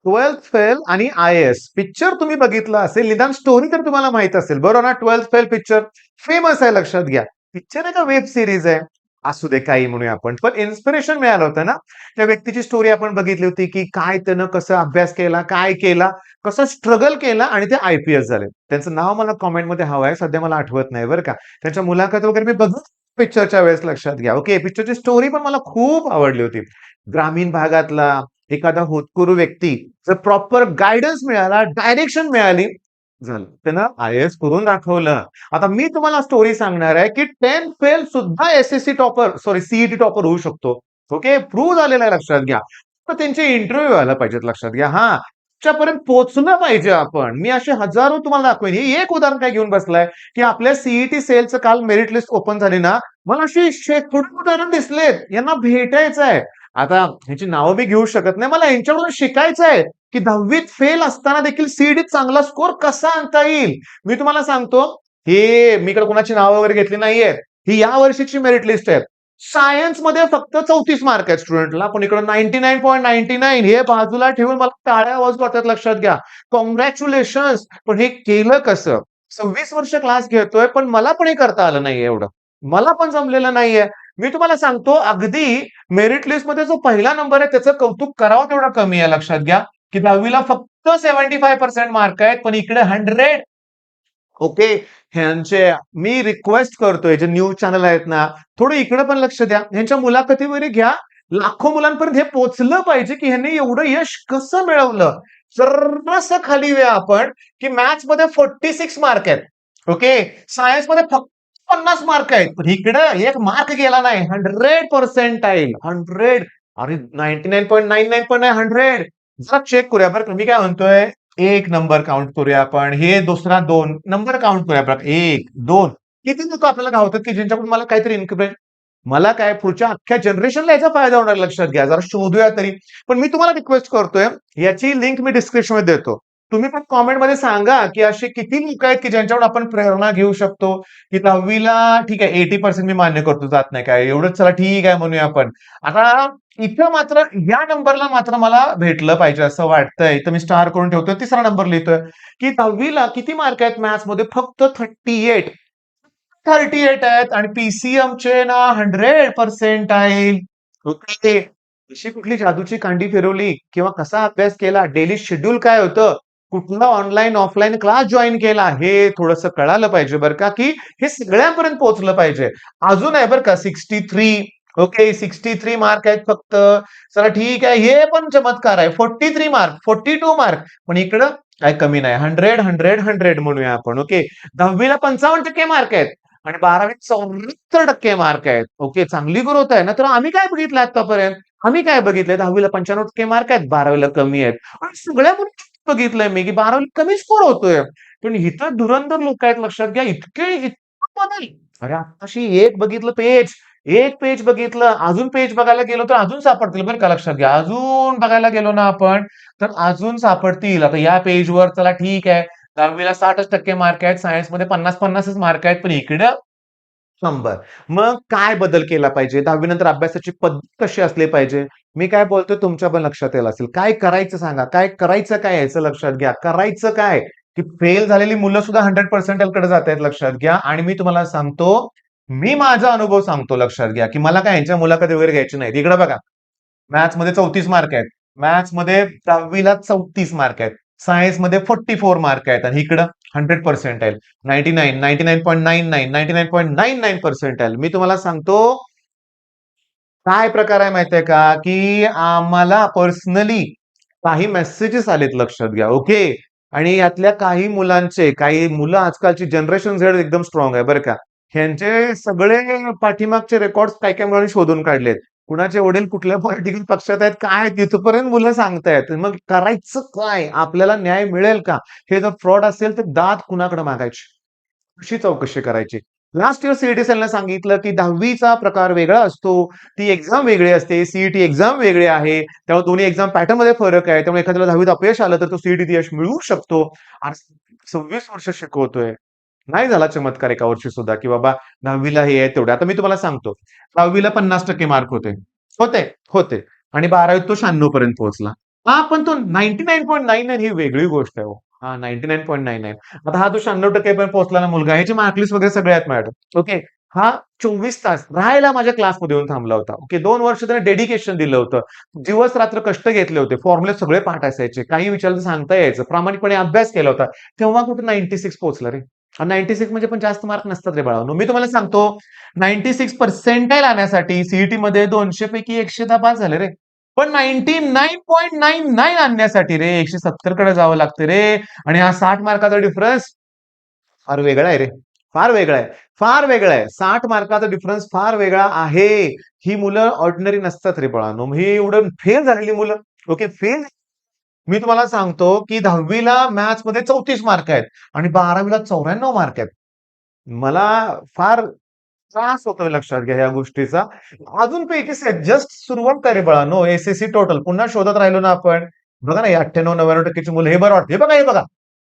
Twelfth fail आणि IAS picture तुम्ही बघितला असेल, निदान स्टोरी तर तुम्हाला माहित असेल, बरोबर ना? ट्वेल्थ फेल पिक्चर फेमस आहे, लक्षात घ्या. पिक्चर आहे का वेब सिरीज आहे? असू दे, काही म्हणूया आपण. पण इन्स्पिरेशन मिळालं होतं ना. त्या व्यक्तीची स्टोरी आपण बघितली होती, की काय त्यानं कसा अभ्यास केला, काय केला, कसं स्ट्रगल केला आणि ते IPS झाले. त्यांचं नाव मला कमेंटमध्ये हवं आहे. सध्या मला आठवत नाही बरं का. त्यांच्या मुलाखत वगैरे मी बघत पिक्चरच्या वेळेस, लक्षात घ्या. ओके. पिक्चरची स्टोरी पण मला खूप आवडली होती. ग्रामीण भागातला एखादा होतकरू व्यक्ती जर प्रॉपर गाईडन्स मिळाला, डायरेक्शन मिळाली, झालं. त्यानं IAS करून दाखवलं. आता मी तुम्हाला स्टोरी सांगणार आहे, की 10 फेल सुद्धा SSC topper sorry CET topper होऊ शकतो. ओके. प्रूव्ह झालेलं आहे, लक्षात घ्या. तर त्यांचे इंटरव्ह्यू व्हायला पाहिजेत, लक्षात घ्या. हां. त्याच्यापर्यंत पोहोचलं पाहिजे आपण. मी असे हजारो तुम्हाला दाखवेन. हे एक उदाहरण काय घेऊन बसलाय, की आपल्या CET सेलचं काल मेरिट लिस्ट ओपन झाली ना, मला अशी शेकडो उदाहरण दिसलेत. यांना भेटायचं आहे. आता ह्याची नावं मी घेऊ शकत नाही. मला यांच्याकडून शिकायचं आहे, की 10वीत फेल असताना देखील CETत चांगला स्कोर कसा आणता येईल. मी तुम्हाला सांगतो, हे मी इकडे कोणाची नावं वगैरे घेतली नाहीयेत. ही या वर्षीची मेरिट लिस्ट आहे. सायन्समध्ये फक्त 34 मार्क आहेत स्टुडंटला, पण इकडे 99.99 हे बाजूला ठेवून मला टाळ्या वाजवू वाटतात, लक्षात घ्या. काँग्रॅच्युलेशन्स. पण हे केलं कसं? 26 वर्ष क्लास घेतोय, पण मला पण हे करता आलं नाहीये एवढं. मला पण जमलेलं नाहीये. मी तुम्हाला सांगतो, अगदी मेरिट लिस्टमध्ये जो पहिला नंबर आहे त्याचं कौतुक करावं तेवढं कमी आहे, लक्षात घ्या, की 10वीला फक्त 75% मार्क आहेत, पण इकडे 100. ओके. ह्यांचे मी रिक्वेस्ट करतोय, जे न्यूज चॅनल आहेत ना, थोडं इकडे पण लक्ष द्या. ह्यांच्या मुलाखती वगैरे घ्या. लाखो मुलांपर्यंत हे पोहोचलं पाहिजे, की ह्यांनी एवढं यश कसं मिळवलं. जरासं खाली येऊया आपण, की मॅथ्समध्ये 46 मार्क आहेत. ओके. सायन्समध्ये फक्त 50 मार्क आहेत. पण इकडं एक मार्क गेला नाही. 100 पर्सेंटाईल. 100. अरे 99.99 पण नाही, 100. जरा चेक करूया बरं का. मी काय म्हणतोय, एक नंबर काउंट करूया आपण. हे दुसरा 2 नंबर काउंट करूया बरं. 1, 2 किती लोकं आपल्याला गावतात, की ज्यांच्याकडून मला काहीतरी इन्कम मला काय पुढच्या अख्ख्या जनरेशनला याचा फायदा होणार, लक्षात घ्या. जरा शोधूया तरी. पण मी तुम्हाला रिक्वेस्ट करतोय, याची लिंक मी डिस्क्रिप्शनमध्ये देतो. तुम्ही पण कमेंटमध्ये सांगा, की असे किती लोकं आहेत, की ज्यांच्याकडून आपण प्रेरणा घेऊ शकतो, की 10वीला ठीक आहे 80% मी मान्य करतो, जात नाही काय. एवढंच चला ठीक आहे म्हणूया आपण. आता इथं मात्र या नंबरला मात्र मला भेटलं पाहिजे असं वाटतंय. इथं मी स्टार करून ठेवतोय. तिसरा नंबर लिहितोय, की 10वीला किती मार्क आहेत मॅथ्समध्ये? फक्त 38. 38 आहेत आणि PCMचे ना 100 पर्सेंटाईल. ओके. अशी कुठली जादूची कांडी फिरवली किंवा कसा अभ्यास केला? डेली शेड्यूल काय होतं? कुठला ऑनलाईन, ऑफलाईन क्लास जॉइन केला? हे थोडंसं कळालं पाहिजे बरं का, की हे सगळ्यांपर्यंत पोहोचलं पाहिजे. अजून आहे बरं का 63. ओके. 63 मार्क आहेत फक्त. चला ठीक आहे. हे पण चमत्कार आहे. 43 मार्क, 42 मार्क. पण इकडं काही कमी नाही. 100, 100, 100 म्हणूया आपण. ओके. 10वीला 55% मार्क आहेत. आणि 12वीत 74% मार्क आहेत. ओके. चांगली ग्रोथ आहे ना. तर आम्ही काय बघितलं आतापर्यंत? आम्ही काय बघितलंय? 10वीला 95% मार्क आहेत, 12वीला कमी आहेत. आणि सगळ्या मुलांचं बघितलंय मी, की 12वीला कमी स्कोर होतोय. पण इथं धुरंधर लोक आहेत, लक्षात घ्या. इतका बदल. अरे आत्ताशी एक बघितलं पेज, एक पेज बघितलं, अजून पेज बघायला गेलो तर अजून सापडतील बरं का, लक्षात घ्या. अजून बघायला गेलो ना आपण, तर अजून सापडतील. आता या पेजवर चला ठीक आहे, 10वीला 60% मार्क आहेत, सायन्समध्ये 50-50च मार्क आहेत, पण इकडं 100. मग काय बदल केला पाहिजे? 10वी नंतर अभ्यासाची पद्धत कशी असली पाहिजे? मी काय बोलतोय तुमच्या पण लक्षात येईल असेल. काय करायचं सांगा? काय करायचं काय याचं लक्षात घ्या. करायचं काय? की फेल झालेली मुलं सुद्धा 100% कडे जातायत, लक्षात घ्या. आणि मी तुम्हाला सांगतो, मी माझा अनुभव सांगतो, लक्षात घ्या, की मला काय यांच्या मुलाखती वगैरे घ्यायची नाहीत. इकडे बघा, मॅथ्समध्ये 34 मार्क आहेत. मॅथ्समध्ये 10वीला 34 मार्क आहेत. सायन्समध्ये 44 मार्क आहेत आणि इकडं 100 पर्सेंटाईल. 99, 99.99, 99.99 पर्सेंटाईल. मी तुम्हाला सांगतो, काय प्रकार आहे माहितीये का, की आम्हाला पर्सनली काही मेसेजेस आलेत, लक्षात घ्या. ओके. आणि यातल्या काही मुलं आजकालची जनरेशन झेड एकदम स्ट्रॉंग आहे बरं का. ह्यांचे सगळे पाठीमागचे रेकॉर्ड्स काही मुलांनी शोधून काढलेत. कुणाचे वडील कुठल्या पॉलिटिकल पक्षात आहेत, काय आहेत, तिथपर्यंत मुलं सांगतायत. मग करायचं काय? आपल्याला न्याय मिळेल का? हे जर फ्रॉड असेल तर दाद कुणाकडे मागायची? कशी चौकशी करायची? लास्ट इयर सीईटी सेलने सांगितलं, की 10वीचा प्रकार वेगळा असतो. ती एक्झाम वेगळी असते. सीईटी एक्झाम वेगळी आहे. त्यामुळे दोन्ही एक्झाम पॅटर्नमध्ये फरक आहे. त्यामुळे एखाद्याला 10वीत अपयश आलं तर तो सीईटीत यश मिळवू शकतो. आज 26 वर्ष शिकवतोय. नाही झाला चमत्कार एका वर्षी सुद्धा, की बाबा 10वीला हे आहे तेवढे. आता मी तुम्हाला सांगतो. 10वीला 50% मार्क होते. होते, होते. आणि 12वीत तो 96 पर्यंत पोहोचला. हा पण तो 99.99 ही वेगळी गोष्ट आहे हो. हा 99.99. आता हा तो 96% पर्यंत पोहोचला ना मुलगा, ह्याची मार्कलिस्ट वगैरे सगळे आहेत माझ्याकडे. ओके. हा 24 तास राहायला माझ्या क्लासमध्ये येऊन थांबला होता. ओके. 2 वर्ष त्याने डेडिकेशन दिलं होतं. दिवस-रात्र कष्ट घेतले होते. फॉर्म्युले सगळे पाठ असायचे. काही विचारलं तर सांगता यायचं. प्रामाणिकपणे अभ्यास केला होता. तेव्हा कुठे 96 पोहोचला रे. 96 म्हणजे पण जास्त मार्क नसतात रे बाळांनो. मी तुम्हाला सांगतो 96 पर्सेंटाइल आणण्यासाठी सीईटीमध्ये 200 पैकी 110 पास झाले रे. पण 99.99 आणण्यासाठी रे 170 कडे जावं लागतं रे. आणि हा 60 मार्काचा डिफरन्स फार वेगळा आहे रे. फार वेगळा आहे. फार वेगळा आहे. 60 मार्काचा डिफरन्स फार वेगळा आहे. ही मुलं ऑर्डिनरी नसतात रे बाळांनो. ही एवढं फेल झालेली मुलं. ओके. फेल मी तुम्हाला सांगतो, की 10वी ला मॅथ्समध्ये 34 मार्क आहेत आणि 12वी ला 94 मार्क आहेत. मला फार त्रास होतोय लक्षात घ्या या गोष्टीचा. अजून पैकी जस्ट सुरुवात आहे रे बाळांनो. एस-एस-सी टोटल पुन्हा शोधत राहिलो ना आपण. बघा ना, हे 98-99% मुलं हे बरं वाटतं. हे बघा, हे बघा.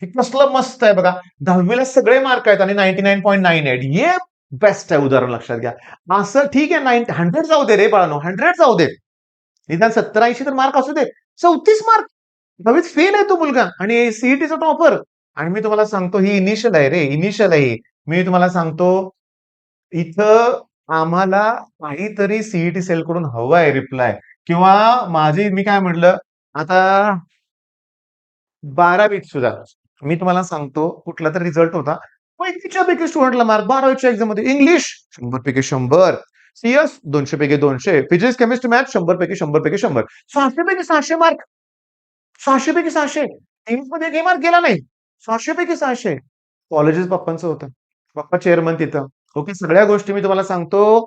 हे कसलं मस्त आहे बघा. 10वी ला सगळे मार्क आहेत आणि 99.98 हे बेस्ट आहे उदाहरण लक्षात घ्या. असं ठीक आहे 100 जाऊ दे रे बाळांनो, 100 जाऊ दे. निदान 70-80 तर मार्क असू दे. 34 मार्क 10वीत फेल आहे तो मुलगा आणि सीईटीचा टॉपर. आणि मी तुम्हाला सांगतो ही इनिशियल आहे रे, इनिशियल आहे ही. मी तुम्हाला सांगतो इथं आम्हाला काहीतरी सीईटी सेलकडून हवं आहे रिप्लाय किंवा मी काय म्हटलं, आता 12वीत सुद्धा मी तुम्हाला सांगतो कुठला तर रिझल्ट होता. 35 पैकी स्टुडंटला मार्क 12वीच्या एक्झाममध्ये. इंग्लिश 100 पैकी 100, सीएस 200 पैकी 200, फिजिक्स, केमिस्ट्री, मॅथ 100 पैकी 100 पैकी 100. 600 पैकी 600 मार्क. 600 पैकी 600. इंग्लिशमध्ये एकही मार्क गेला नाही. 600 पैकी 600. कॉलेजेस पप्पांचं होतं. पप्पा चेअरमन तिथं. ओके. सगळ्या गोष्टी मी तुम्हाला सांगतो.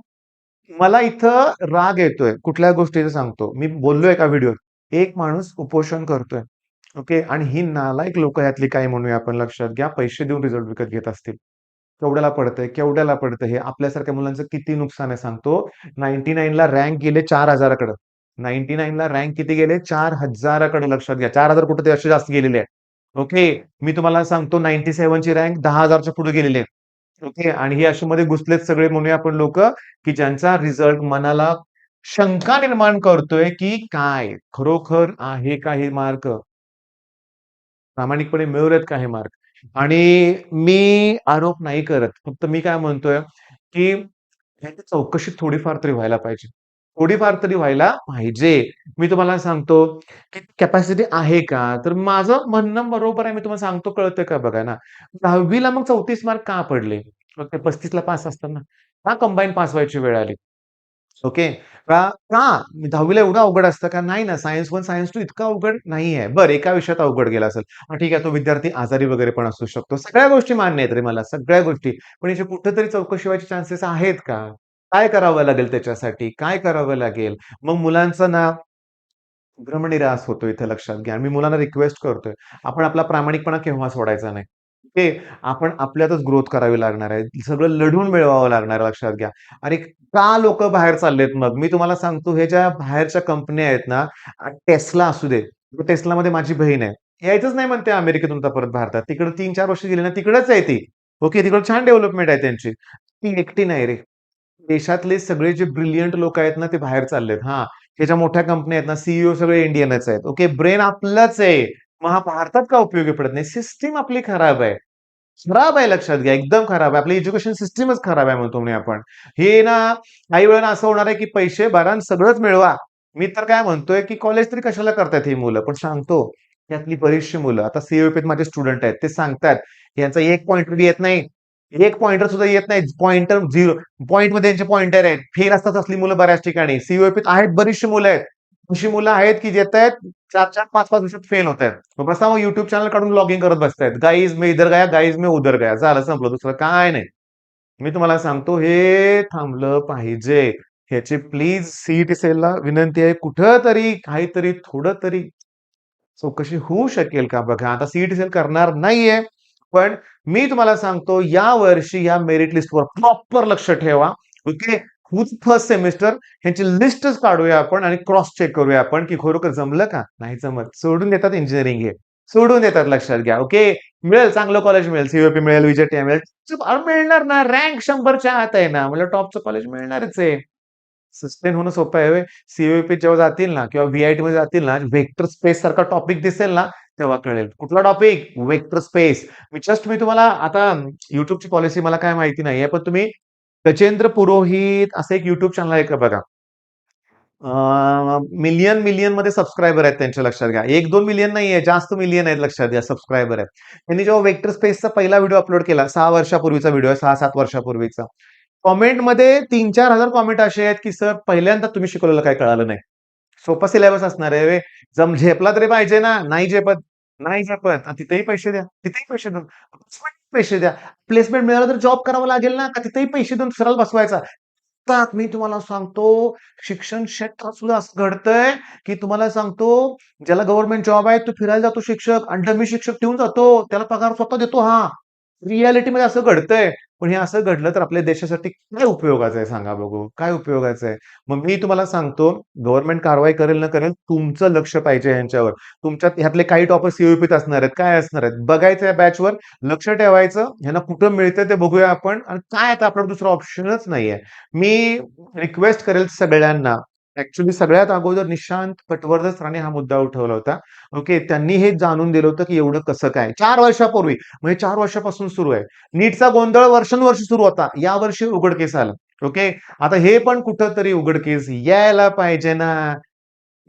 मला इथं राग येतोय. कुठल्या गोष्टीचा सांगतो. मी बोललोय एका व्हिडिओत. एक माणूस उपोषण करतोय. ओके. आणि ही नालायक लोकं यातली काही म्हणूया आपण लक्षात घ्या. पैसे देऊन रिझल्ट विकत घेत असतील. केवढ्याला पडतंय? केवढ्याला पडतं हे? आपल्यासारख्या मुलांचं किती नुकसान आहे सांगतो. 99 ला रँक गेले 4,000 कडे. 99 ला रँक किती गेले? 4,000 कडे लक्षात घ्या. 4,000 कुठे ते असे जास्त गेलेले आहेत. ओके. मी तुम्हाला सांगतो 97 ची रँक 10,000 च्या पुढे गेलेली आहे. ओके. आणि हे असे मध्ये घुसलेत सगळे म्हणूया आपण लोकं, की ज्यांचा रिझल्ट मनाला शंका निर्माण करतोय, की काय खरोखर आहे का हे मार्क? प्रामाणिकपणे मिळवलेत का हे मार्क? आणि मी आरोप नाही करत. फक्त मी काय म्हणतोय, की ह्याची चौकशी थोडीफार तरी व्हायला पाहिजे. थोडीफार तरी व्हायला पाहिजे. मी तुम्हाला सांगतो, की कॅपॅसिटी आहे का? तर माझं म्हणणं बरोबर आहे. मी तुम्हाला सांगतो कळतंय का बघा ना. 10वी मग 34 मार्क का पडले? मग ते 35 पास असताना. का कंबाईन पास व्हायची वेळ आली? ओके. का? 10वी एवढं अवघड असतं का? नाही ना. सायन्स 1, सायन्स 2 इतकं अवघड नाहीये. बरं एका विषयात अवघड गेला असेल. हां, ठीक आहे. तो विद्यार्थी आजारी वगैरे पण असू शकतो. सगळ्या गोष्टी मान्य आहेत रे मला, सगळ्या गोष्टी. पण याची कुठेतरी चौकशी व्हायची चान्सेस आहेत का? काय करावं लागेल त्याच्यासाठी? काय करावं लागेल? मग मुलांचं ना भ्रमनिरास होतो इथे लक्षात घ्या. मी मुलांना रिक्वेस्ट करतोय. आपण आपला प्रामाणिकपणा केव्हा सोडायचा नाही. ओके. आपण आपल्यातच ग्रोथ करावी लागणार आहे. सगळं लढून मिळवावं लागणार आहे लक्षात घ्या. आणि का लोकं बाहेर चाललेत मग? मी तुम्हाला सांगतो हे ज्या बाहेरच्या कंपन्या आहेत ना, Tesla असू दे. Teslaमध्ये माझी बहीण आहे. यायचंच नाही म्हणते अमेरिकेतून आता परत भारतात. तिकडे 3-4 वर्ष गेली ना तिकडच आहे ती. ओके. तिकडे छान डेव्हलपमेंट आहे त्यांची. ती एकटी नाही रे. देशातले सगळे जे ब्रिलियंट लोक आहेत ना, ते बाहेर चाललेत. हां, हे ज्या मोठ्या कंपन्या आहेत ना, सीईओ सगळे इंडियनच आहेत. ओके, ब्रेन आपलाच आहे. मग हा भारतात का उपयोगी पडत नाही? सिस्टम आपली खराब आहे. खराब आहे लक्षात घ्या, एकदम खराब आहे. आपली एज्युकेशन सिस्टमच खराब आहे म्हणतो मी आपण. हे ना, काही वेळेला असं होणार आहे, की पैसे भरा आणि सगळंच मिळवा. मी तर काय म्हणतोय, की कॉलेज तरी कशाला करतायत ही मुलं? पण सांगतो, त्यातली बरीचशी मुलं आता सीईओपीत माझे स्टुडंट आहेत. ते सांगतात, यांचा 1 पॉइंटर बी येत नाही. 1 पॉइंटर सुद्धा येत नाही. पॉइंटर 0 पॉइंटमध्ये त्यांचे पॉइंटर आहेत. फेल असतात असली मुलं बऱ्याच ठिकाणी. सीईओपीत आहेत बरीचशी मुलं आहेत. अशी मुलं आहेत, की जे येतायत 4-4, 5-5 दिवसात फेल होतायत. मग बसा मग YouTube चॅनल काढून लॉगिन करत बसतायत. गाईज मैं इधर गया, गाईज मैं उधर गया. झालं संपलं. दुसरं काय नाही. मी तुम्हाला सांगतो हे थांबलं पाहिजे. ह्याची प्लीज सीईटी सेलला विनंती आहे. कुठेतरी काहीतरी थोडं तरी चौकशी होऊ शकेल का बघा. आता सीईटी सेल करणार नाहीये. पण मी तुम्हाला सांगतो या वर्षी या मेरिट लिस्टवर प्रॉपर लक्ष ठेवा. ओके. हुज फर्स्ट सेमिस्टर ह्यांची लिस्टच काढूया आपण आणि क्रॉस चेक करूया आपण, की खरोखर जमलं का? नाही जमत. सोडून देतात इंजिनिअरिंग हे. सोडून देतात लक्षात घ्या. ओके. मिळेल चांगलं कॉलेज मिळेल. सीओपी मिळेल, विजेटीआय मिळेल. मिळणार ना. रँक 100च्या आत आहे ना. मला टॉपचं कॉलेज मिळणारच आहे. सस्टेन होणं सोपं आहे. सी जेव्हा जातील ना किंवा व्ही-आय-टी मध्ये जातील ना, वेक्टर स्पेस सारखा टॉपिक दिसेल ना, तेव्हा कळेल. कुठला टॉपिक? Vector space. मी तुम्हाला आता YouTubeची पॉलिसी मला काय माहिती नाहीये, पण तुम्ही गजेंद्र पुरोहित असं एक YouTube चॅनल आहे का बघा. मिलियन मध्ये सबस्क्रायबर आहेत त्यांच्या लक्षात घ्या. 1-2 मिलियन नाहीये, जास्त मिलियन आहेत लक्षात घ्या सबस्क्रायबर आहेत. त्यांनी जेव्हा वेक्टर स्पेसचा पहिला व्हिडिओ अपलोड केला, 6 वर्षापूर्वीचा व्हिडिओ आहे, 6-7 वर्षापूर्वीचा. कमेंटमध्ये 3,000-4,000 कमेंट असे आहेत, की "सर पहिल्यांदा तुम्ही शिकवलेलं काही कळालं नाही." सोपा सिलेबस असणार आहे व्हय. झेपला तरी पाहिजे ना. नाही झेपत, नाही झेपत. तिथेही पैसे द्या, तिथेही पैसे द्या. प्लेसमेंट पैसे द्या. प्लेसमेंट मिळालं तर जॉब करावा लागेल ना, का तिथेही पैसे देऊन सरळ बसवायचा. आता मी तुम्हाला सांगतो, शिक्षण क्षेत्रात सुद्धा असं घडतंय, की तुम्हाला सांगतो, ज्याला गव्हर्नमेंट जॉब आहे, तो फिरायला जातो शिक्षक आणि डमी शिक्षक ठेवून जातो. त्याला पगार स्वतः देतो हा. रिॲलिटीमध्ये असं घडतंय. पण हे असं घडलं तर आपल्या देशासाठी काय उपयोगाचं आहे सांगा बघू? काय उपयोगाचं आहे? मग मी तुम्हाला सांगतो, गव्हर्नमेंट कारवाई करेल न करेल, तुमचं लक्ष पाहिजे ह्यांच्यावर. तुमच्यात ह्यातले काही टॉपर सी असणार आहेत, काय असणार आहेत? बघायचं या बॅचवर, लक्ष ठेवायचं. ह्यांना कुठं मिळतंय ते बघूया आपण आणि काय आता आपल्याला दुसरा ऑप्शनच नाहीये. मी रिक्वेस्ट करेल सगळ्यांना, ॲक्चुअली सगळ्यात अगोदर निशांत पटवर्धन सरांनी हा मुद्दा उठवला होता. ओके. त्यांनी हे जाणून दिलं होतं, की एवढं कसं काय? 4 वर्षापूर्वी. म्हणजे 4 वर्षापासून सुरू आहे. नीटचा गोंधळ वर्षानुवर्षे सुरू होता. यावर्षी उघडकीस आलं. ओके. आता हे पण कुठेतरी उघडकीस यायला पाहिजे ना,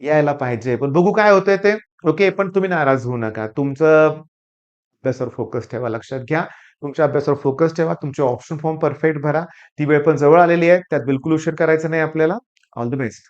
यायला पाहिजे. पण बघू काय होतंय ते. ओके. पण तुम्ही नाराज होऊ नका. तुमचं अभ्यासावर फोकस ठेवा. लक्षात घ्या. तुमच्या अभ्यासावर फोकस ठेवा. तुमचे ऑप्शन फॉर्म परफेक्ट भरा. ती वेळ पण जवळ आलेली आहे. त्यात बिलकुल उशीर करायचा नाही आपल्याला. All the best.